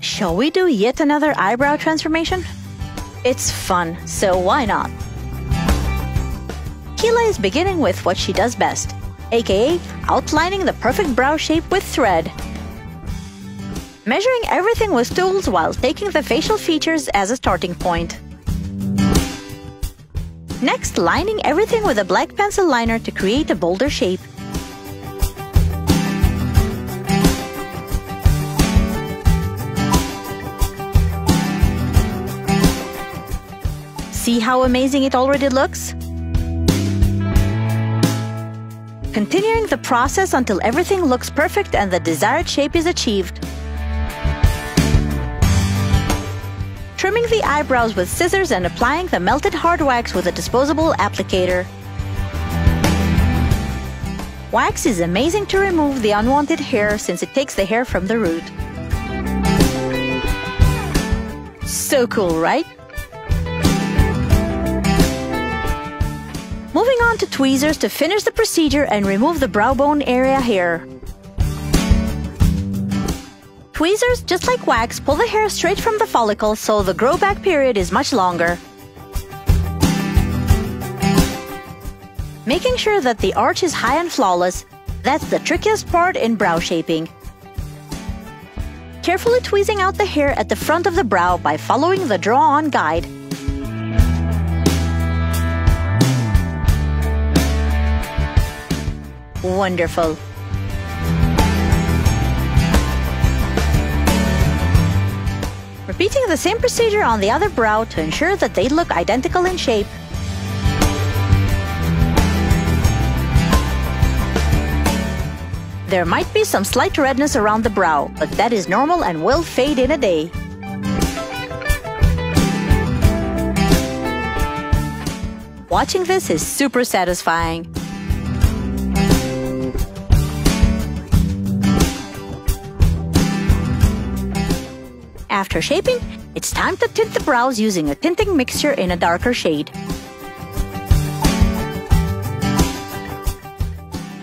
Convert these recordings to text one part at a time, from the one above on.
Shall we do yet another eyebrow transformation? It's fun, so why not? Keela is beginning with what she does best, aka outlining the perfect brow shape with thread. Measuring everything with tools while taking the facial features as a starting point. Next, lining everything with a black pencil liner to create a bolder shape. See how amazing it already looks? Continuing the process until everything looks perfect and the desired shape is achieved. Trimming the eyebrows with scissors and applying the melted hard wax with a disposable applicator. Wax is amazing to remove the unwanted hair since it takes the hair from the root. So cool, right? Moving on to tweezers to finish the procedure and remove the brow bone area hair. Tweezers, just like wax, pull the hair straight from the follicle, so the grow back period is much longer. Making sure that the arch is high and flawless, that's the trickiest part in brow shaping. Carefully tweezing out the hair at the front of the brow by following the draw-on guide. Wonderful. Repeating the same procedure on the other brow to ensure that they look identical in shape. There might be some slight redness around the brow, but that is normal and will fade in a day. Watching this is super satisfying. After shaping, it's time to tint the brows using a tinting mixture in a darker shade.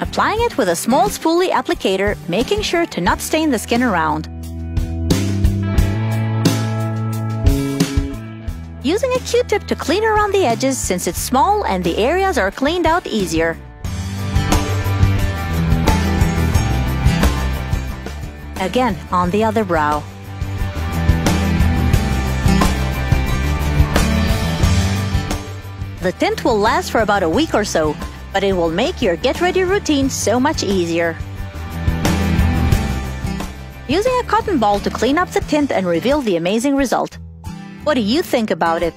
Applying it with a small spoolie applicator, making sure to not stain the skin around. Using a Q-tip to clean around the edges since it's small and the areas are cleaned out easier. Again, on the other brow. The tint will last for about a week or so, but it will make your get-ready routine so much easier. Using a cotton ball to clean up the tint and reveal the amazing result. What do you think about it?